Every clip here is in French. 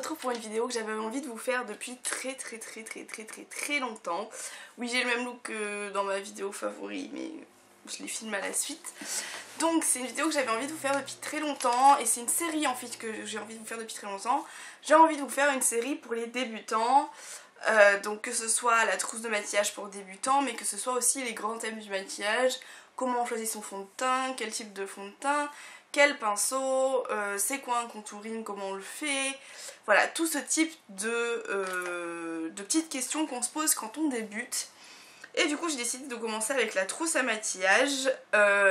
retrouve pour une vidéo que j'avais envie de vous faire depuis très longtemps. Oui, j'ai le même look que dans ma vidéo favori, mais je les filme à la suite. Donc c'est une vidéo que j'avais envie de vous faire depuis très longtemps et c'est une série en fait que j'ai envie de vous faire depuis très longtemps. J'ai envie de vous faire une série pour les débutants. Donc que ce soit la trousse de maquillage pour débutants, mais que ce soit aussi les grands thèmes du maquillage, comment on choisit son fond de teint, quel type de fond de teint, quel pinceau, c'est quoi un contouring, comment on le fait, voilà, tout ce type de petites questions qu'on se pose quand on débute. Et du coup j'ai décidé de commencer avec la trousse à maquillage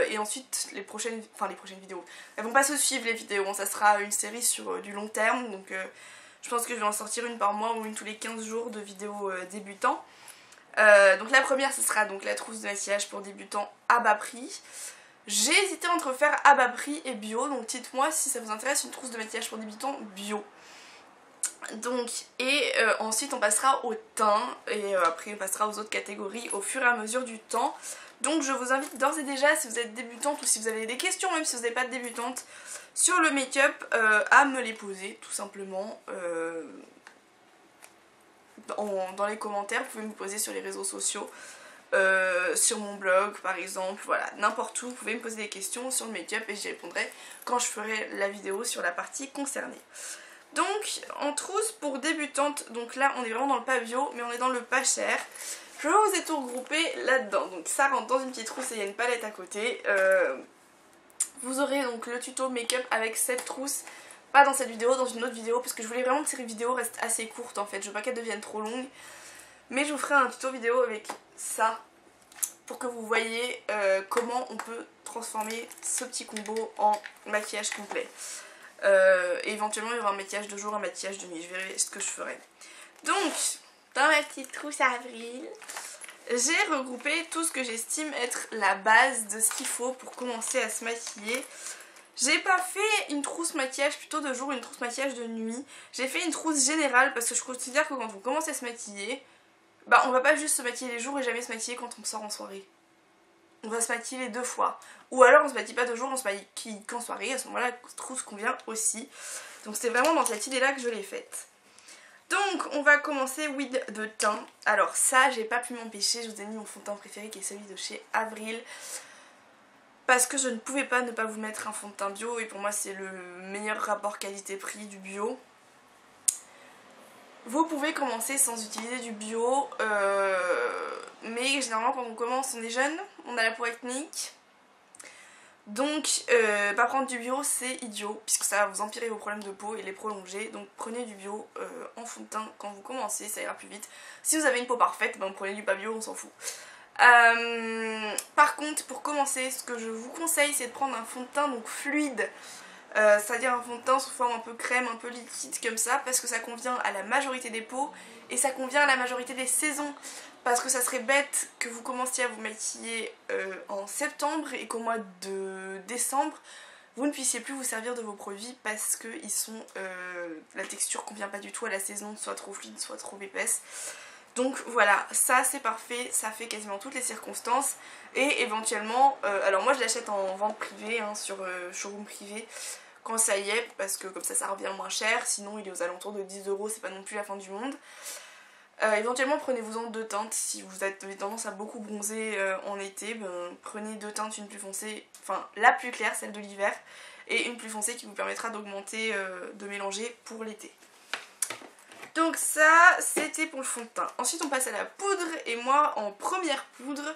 et ensuite les prochaines vidéos, elles vont pas se suivre les vidéos, hein, ça sera une série sur du long terme, donc je pense que je vais en sortir une par mois ou une tous les 15 jours de vidéos débutants. Donc la première ce sera donc la trousse de maquillage pour débutants à bas prix. J'ai hésité entre faire à bas prix et bio, donc dites-moi si ça vous intéresse une trousse de maquillage pour débutants bio. Donc ensuite on passera au teint et après on passera aux autres catégories au fur et à mesure du temps. Donc je vous invite d'ores et déjà, si vous êtes débutante ou si vous avez des questions, même si vous n'êtes pas débutante, sur le make-up, à me les poser tout simplement dans les commentaires. Vous pouvez me poser sur les réseaux sociaux, sur mon blog par exemple, voilà, n'importe où, vous pouvez me poser des questions sur le make-up et j'y répondrai quand je ferai la vidéo sur la partie concernée. Donc en trousse pour débutantes, donc là on est vraiment dans le pas bio mais on est dans le pas cher. Je vous ai tout regroupé là-dedans, donc ça rentre dans une petite trousse et il y a une palette à côté. Vous aurez donc le tuto make-up avec cette trousse, pas dans cette vidéo, dans une autre vidéo, parce que je voulais vraiment que ces vidéos restent assez courtes en fait, je veux pas qu'elles deviennent trop longues. Mais je vous ferai un tuto vidéo avec ça, pour que vous voyez comment on peut transformer ce petit combo en maquillage complet. Et éventuellement il y aura un maquillage de jour, un maquillage de nuit, je verrai ce que je ferai. Donc, dans ma petite trousse à avril, j'ai regroupé tout ce que j'estime être la base de ce qu'il faut pour commencer à se maquiller. J'ai pas fait une trousse maquillage plutôt de jour, une trousse maquillage de nuit. J'ai fait une trousse générale parce que je considère que quand on commence à se maquiller, bah on va pas juste se maquiller les jours et jamais se maquiller quand on sort en soirée. On va se maquiller les deux fois. Ou alors on se maquille pas de jour, on se maquille qu'en soirée, à ce moment là la trousse convient aussi. Donc c'était vraiment dans cette idée là que je l'ai faite. Donc on va commencer with de teint. Alors ça j'ai pas pu m'empêcher, je vous ai mis mon fond de teint préféré qui est celui de chez Avril. Parce que je ne pouvais pas ne pas vous mettre un fond de teint bio et pour moi c'est le meilleur rapport qualité-prix du bio. Vous pouvez commencer sans utiliser du bio, mais généralement quand on commence on est jeune, on a la peau acnéique. Donc pas prendre du bio c'est idiot puisque ça va vous empirer vos problèmes de peau et les prolonger. Donc prenez du bio en fond de teint quand vous commencez, ça ira plus vite. Si vous avez une peau parfaite, ben prenez du pas bio, on s'en fout. Par contre pour commencer ce que je vous conseille c'est de prendre un fond de teint donc fluide. C'est-à-dire un fond de teint sous forme un peu crème, un peu liquide comme ça, parce que ça convient à la majorité des peaux et ça convient à la majorité des saisons. Parce que ça serait bête que vous commenciez à vous maquiller en septembre et qu'au mois de décembre vous ne puissiez plus vous servir de vos produits parce que la texture convient pas du tout à la saison, soit trop fluide, soit trop épaisse. Donc voilà, ça c'est parfait, ça fait quasiment toutes les circonstances. Et éventuellement, alors moi je l'achète en vente privée, hein, sur showroom privé quand ça y est, parce que comme ça revient moins cher, sinon il est aux alentours de 10 €, c'est pas non plus la fin du monde. Éventuellement prenez-vous-en deux teintes, si vous avez tendance à beaucoup bronzer en été, ben, prenez deux teintes, une plus foncée, enfin la plus claire, celle de l'hiver, et une plus foncée qui vous permettra d'augmenter, de mélanger pour l'été. Donc ça c'était pour le fond de teint. Ensuite on passe à la poudre et moi en première poudre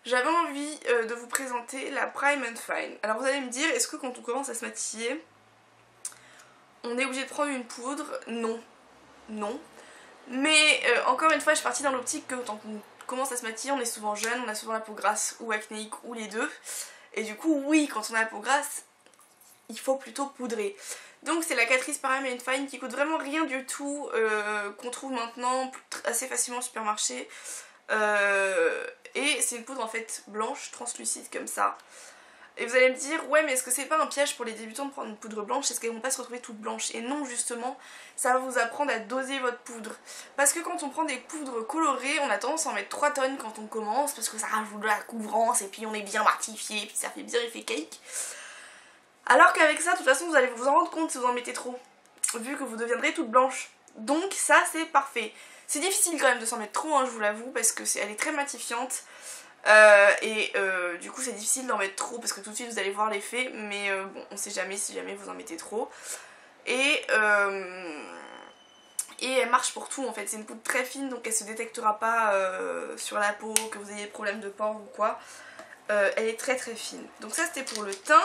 j'avais envie de vous présenter la Prime and Fine. Alors vous allez me dire, est-ce que quand on commence à se maquiller on est obligé de prendre une poudre? Non. Non. Mais encore une fois je suis partie dans l'optique que quand on commence à se maquiller on est souvent jeune, on a souvent la peau grasse ou acnéique ou les deux. Et du coup oui, quand on a la peau grasse il faut plutôt poudrer. Donc c'est la Catrice Prime and Fine qui coûte vraiment rien du tout, qu'on trouve maintenant assez facilement au supermarché. Et c'est une poudre en fait blanche, translucide comme ça. Et vous allez me dire, ouais mais est-ce que c'est pas un piège pour les débutants de prendre une poudre blanche? Est-ce qu'elles vont pas se retrouver toutes blanches? Et non, justement, ça va vous apprendre à doser votre poudre. Parce que quand on prend des poudres colorées, on a tendance à en mettre 3 tonnes quand on commence, parce que ça rajoute de la couvrance, et puis on est bien martifié, et puis ça fait bien effet cake. Alors qu'avec ça, de toute façon, vous allez vous en rendre compte si vous en mettez trop. vu que vous deviendrez toute blanche. Donc ça c'est parfait. C'est difficile quand même de s'en mettre trop, hein, je vous l'avoue, parce que elle est très matifiante. Du coup c'est difficile d'en mettre trop parce que tout de suite vous allez voir l'effet, mais bon, on sait jamais si jamais vous en mettez trop. Et elle marche pour tout en fait, c'est une poudre très fine donc elle se détectera pas sur la peau, que vous ayez des problèmes de pores ou quoi. Elle est très très fine. Donc ça c'était pour le teint.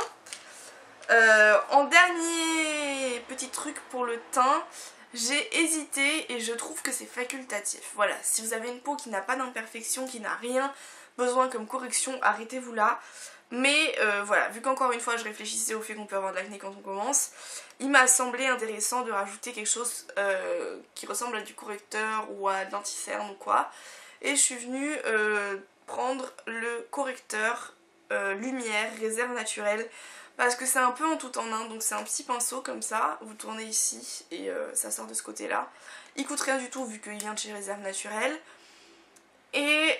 En dernier petit truc pour le teint, j'ai hésité et je trouve que c'est facultatif. Voilà, si vous avez une peau qui n'a pas d'imperfection, qui n'a rien besoin comme correction, arrêtez-vous là. Mais voilà, vu qu'encore une fois je réfléchissais au fait qu'on peut avoir de l'acné quand on commence, il m'a semblé intéressant de rajouter quelque chose qui ressemble à du correcteur ou à de l'anti-cerne ou quoi. Et je suis venue prendre le correcteur Lumière Réserve Naturelle. Parce que c'est un peu en tout en un, donc c'est un petit pinceau comme ça, vous tournez ici et ça sort de ce côté là. Il coûte rien du tout vu qu'il vient de chez Réserve Naturelle. Et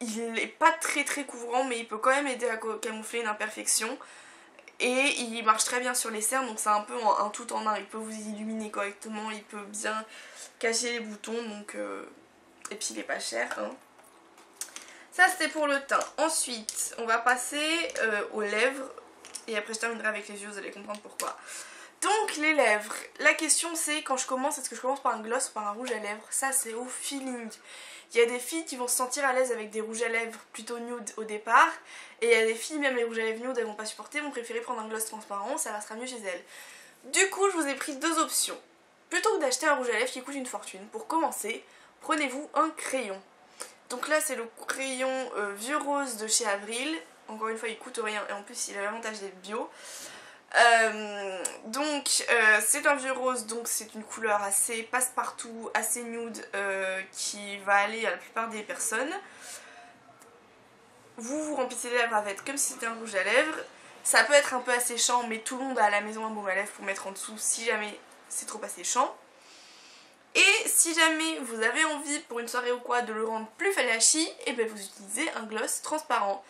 il n'est pas très très couvrant mais il peut quand même aider à camoufler une imperfection. Et il marche très bien sur les cernes, donc c'est un peu un tout en un, il peut vous illuminer correctement, il peut bien cacher les boutons, donc et puis il est pas cher hein. Ça c'était pour le teint. Ensuite on va passer aux lèvres et après je terminerai avec les yeux, vous allez comprendre pourquoi. Donc les lèvres, la question c'est quand je commence, est-ce que je commence par un gloss ou par un rouge à lèvres? Ça c'est au feeling. Il y a des filles qui vont se sentir à l'aise avec des rouges à lèvres plutôt nude au départ, et il y a des filles, même les rouges à lèvres nude, elles vont pas supporter, vont préférer prendre un gloss transparent, ça restera mieux chez elles. Du coup je vous ai pris deux options. Plutôt que d'acheter un rouge à lèvres qui coûte une fortune, pour commencer, prenez-vous un crayon. Donc là c'est le crayon Vieux Rose de chez Avril. Encore une fois il coûte rien et en plus il a l'avantage d'être bio. C'est un Vieux Rose, donc c'est une couleur assez passe-partout, assez nude qui va aller à la plupart des personnes. Vous remplissez les lèvres avec comme si c'était un rouge à lèvres. Ça peut être un peu asséchant mais tout le monde a à la maison un baume à lèvres pour mettre en dessous si jamais c'est trop asséchant. Et si jamais vous avez envie pour une soirée ou quoi de le rendre plus flashy, et bien vous utilisez un gloss transparent.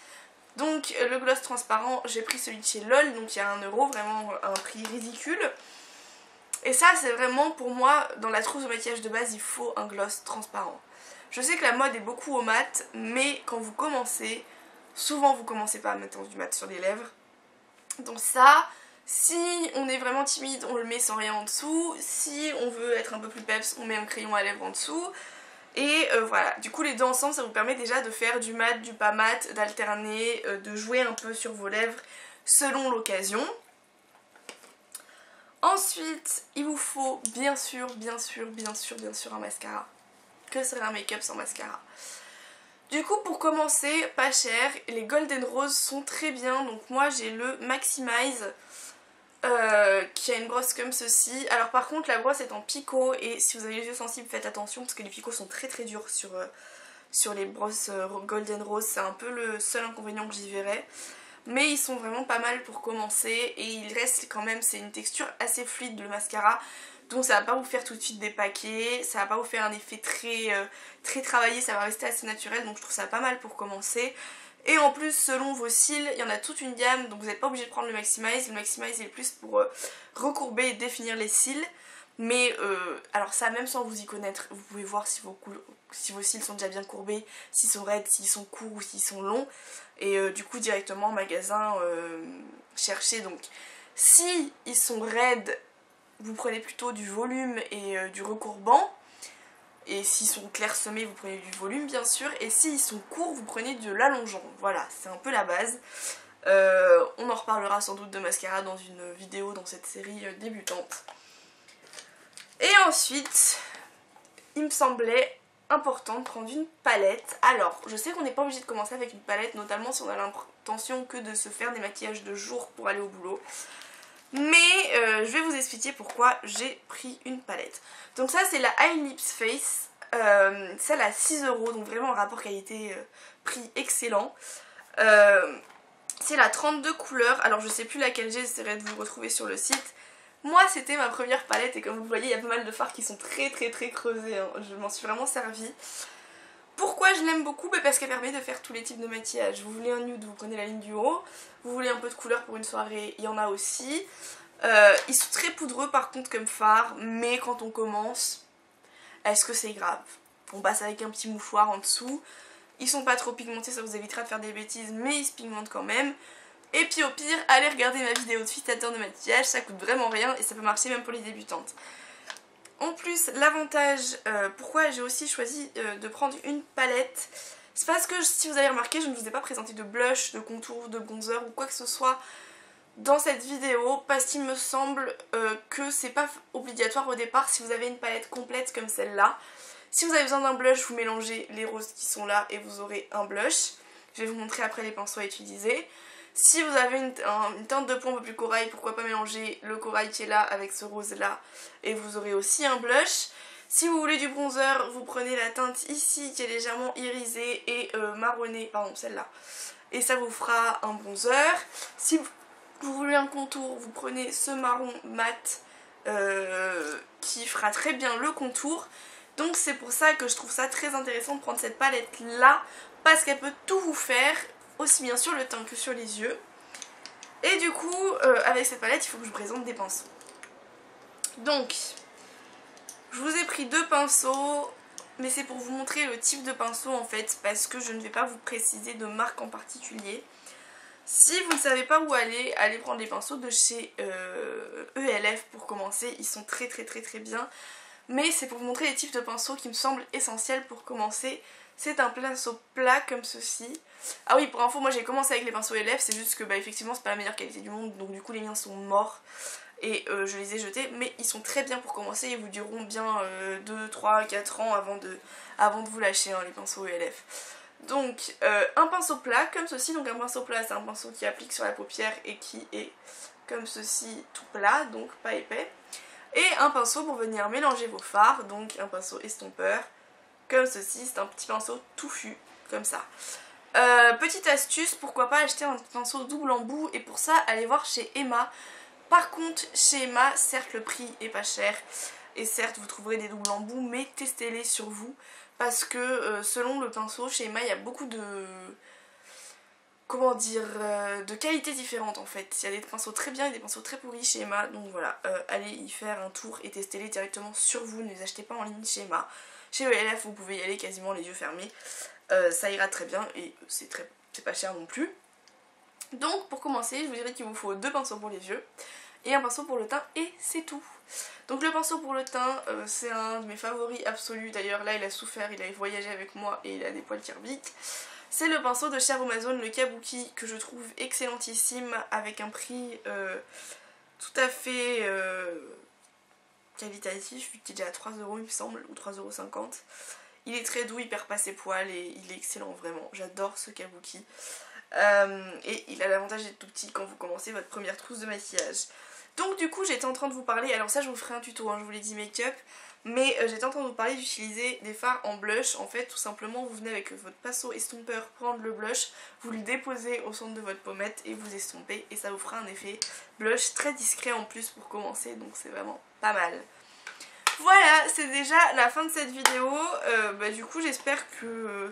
Donc le gloss transparent, j'ai pris celui de chez LOL, donc il y a 1 €, vraiment un prix ridicule. Et ça c'est vraiment pour moi, dans la trousse de maquillage de base, il faut un gloss transparent. Je sais que la mode est beaucoup au mat, mais quand vous commencez, souvent vous commencez pas à mettre du mat sur les lèvres. Donc ça, si on est vraiment timide, on le met sans rien en dessous. Si on veut être un peu plus peps, on met un crayon à lèvres en dessous. Et voilà, du coup les deux ensemble ça vous permet déjà de faire du mat, du pas mat, d'alterner, de jouer un peu sur vos lèvres selon l'occasion. Ensuite il vous faut bien sûr un mascara. Que serait un make-up sans mascara? Du coup pour commencer, pas cher, les Golden Rose sont très bien, donc moi j'ai le Maximize. Qui a une brosse comme ceci. Alors par contre la brosse est en picot et si vous avez les yeux sensibles faites attention parce que les picots sont très durs sur les brosses Golden Rose. C'est un peu le seul inconvénient que j'y verrais. Mais ils sont vraiment pas mal pour commencer et il reste quand même, c'est une texture assez fluide le mascara. Donc ça va pas vous faire tout de suite dépaquer, ça va pas vous faire un effet très travaillé, ça va rester assez naturel, donc je trouve ça pas mal pour commencer. Et en plus selon vos cils, il y en a toute une gamme, donc vous n'êtes pas obligé de prendre le Maximize. Le Maximize est plus pour recourber et définir les cils. Mais alors ça, même sans vous y connaître, vous pouvez voir si vos cils sont déjà bien courbés, s'ils sont raides, s'ils sont courts ou s'ils sont longs. Et du coup directement en magasin, cherchez. Donc si ils sont raides, vous prenez plutôt du volume et du recourbant. Et s'ils sont clairsemés, vous prenez du volume bien sûr. Et s'ils sont courts, vous prenez de l'allongeant. Voilà, c'est un peu la base. On en reparlera sans doute de mascara dans une vidéo dans cette série débutante. Et ensuite, il me semblait important de prendre une palette. Alors, je sais qu'on n'est pas obligé de commencer avec une palette, notamment si on a l'intention que de se faire des maquillages de jour pour aller au boulot. Mais je vais vous expliquer pourquoi j'ai pris une palette. Donc ça c'est la Eye Lips Face, celle à 6 €, donc vraiment un rapport qualité-prix excellent. C'est la 32 couleurs, alors je sais plus laquelle j'ai, j'essaierai de vous retrouver sur le site. Moi c'était ma première palette et comme vous voyez il y a pas mal de fards qui sont très creusés, hein. Je m'en suis vraiment servie. Pourquoi je l'aime beaucoup? Parce qu'elle permet de faire tous les types de maquillage. Vous voulez un nude, vous prenez la ligne du haut. Vous voulez un peu de couleur pour une soirée, il y en a aussi. Ils sont très poudreux par contre comme fard, mais quand on commence, est-ce que c'est grave? On passe avec un petit mouchoir en dessous. Ils sont pas trop pigmentés, ça vous évitera de faire des bêtises, mais ils se pigmentent quand même. Et puis au pire, allez regarder ma vidéo de fixateur de maquillage, ça coûte vraiment rien et ça peut marcher même pour les débutantes. En plus, l'avantage, pourquoi j'ai aussi choisi de prendre une palette, c'est parce que si vous avez remarqué, je ne vous ai pas présenté de blush, de contour, de bronzer ou quoi que ce soit dans cette vidéo, parce qu'il me semble que c'est pas obligatoire au départ si vous avez une palette complète comme celle-là. Si vous avez besoin d'un blush, vous mélangez les roses qui sont là et vous aurez un blush. Je vais vous montrer après les pinceaux à utiliser. Si vous avez une teinte de peau un peu plus corail, pourquoi pas mélanger le corail qui est là avec ce rose là et vous aurez aussi un blush. Si vous voulez du bronzer, vous prenez la teinte ici qui est légèrement irisée et marronnée, pardon celle-là, et ça vous fera un bronzer. Si vous voulez un contour, vous prenez ce marron mat qui fera très bien le contour. Donc c'est pour ça que je trouve ça très intéressant de prendre cette palette là, parce qu'elle peut tout vous faire, aussi bien sur le teint que sur les yeux. Et du coup avec cette palette il faut que je vous présente des pinceaux. Donc je vous ai pris 2 pinceaux, mais c'est pour vous montrer le type de pinceau en fait, parce que je ne vais pas vous préciser de marque en particulier. Si vous ne savez pas où aller, allez prendre les pinceaux de chez ELF pour commencer, ils sont très bien. Mais c'est pour vous montrer les types de pinceaux qui me semblent essentiels pour commencer. C'est un pinceau plat comme ceci. Ah oui, pour info, moi j'ai commencé avec les pinceaux ELF, c'est juste que bah, effectivement c'est pas la meilleure qualité du monde, donc du coup les miens sont morts et je les ai jetés, mais ils sont très bien pour commencer, ils vous dureront bien 2, 3, 4 ans avant de vous lâcher hein, les pinceaux ELF. Donc un pinceau plat comme ceci, donc un pinceau plat c'est un pinceau qui applique sur la paupière et qui est comme ceci tout plat, donc pas épais. Et un pinceau pour venir mélanger vos fards, donc un pinceau estompeur, comme ceci, c'est un petit pinceau touffu, comme ça. Petite astuce, pourquoi pas acheter un pinceau double embout, et pour ça, allez voir chez Emma. Par contre, chez Emma, certes le prix est pas cher, et certes vous trouverez des doubles embouts, mais testez-les sur vous, parce que selon le pinceau, chez Emma, il y a beaucoup de... comment dire, de qualités différentes en fait. Il y a des pinceaux très bien et des pinceaux très pourris chez Emma, donc voilà, allez y faire un tour et testez-les directement sur vous, ne les achetez pas en ligne chez Emma. Chez ELF vous pouvez y aller quasiment les yeux fermés, ça ira très bien et c'est pas cher non plus. Donc pour commencer, je vous dirais qu'il vous faut 2 pinceaux pour les yeux et un pinceau pour le teint et c'est tout. Donc le pinceau pour le teint, c'est un de mes favoris absolus, d'ailleurs là il a souffert, il a voyagé avec moi et il a des poils qui rebiquent. C'est le pinceau de chez Amazon, le Kabuki, que je trouve excellentissime, avec un prix tout à fait qualitatif, vu qu'il est à 3 € il me semble, ou 3,50 €. Il est très doux, il perd pas ses poils et il est excellent vraiment, j'adore ce Kabuki. Et il a l'avantage d'être tout petit quand vous commencez votre première trousse de maquillage. Donc du coup j'étais en train de vous parler, alors ça je vous ferai un tuto, hein, je vous l'ai dit make-up, mais j'étais en train de vous parler d'utiliser des fards en blush. En fait tout simplement vous venez avec votre pinceau estompeur prendre le blush, vous le déposez au centre de votre pommette et vous estompez et ça vous fera un effet blush très discret en plus pour commencer, donc c'est vraiment pas mal. Voilà, c'est déjà la fin de cette vidéo, du coup j'espère que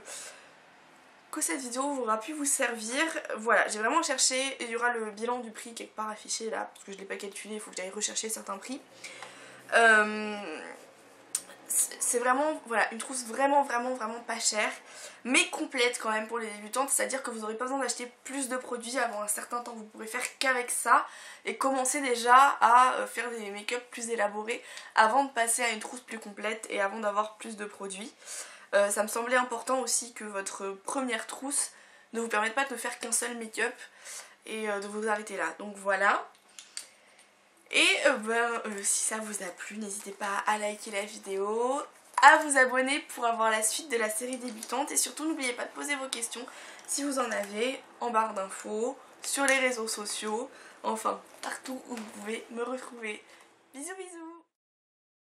cette vidéo aura pu vous servir. Voilà, j'ai vraiment cherché, il y aura le bilan du prix quelque part affiché là, parce que je ne l'ai pas calculé, il faut que j'aille rechercher certains prix. C'est vraiment, voilà, une trousse vraiment pas chère, mais complète quand même pour les débutantes, c'est-à-dire que vous n'aurez pas besoin d'acheter plus de produits avant un certain temps, vous pourrez faire qu'avec ça et commencer déjà à faire des make-up plus élaborés avant de passer à une trousse plus complète et avant d'avoir plus de produits. Ça me semblait important aussi que votre première trousse ne vous permette pas de faire qu'un seul make-up et de vous arrêter là, donc voilà. Et si ça vous a plu, n'hésitez pas à liker la vidéo, à vous abonner pour avoir la suite de la série débutante et surtout n'oubliez pas de poser vos questions si vous en avez en barre d'infos, sur les réseaux sociaux, enfin partout où vous pouvez me retrouver. Bisous bisous.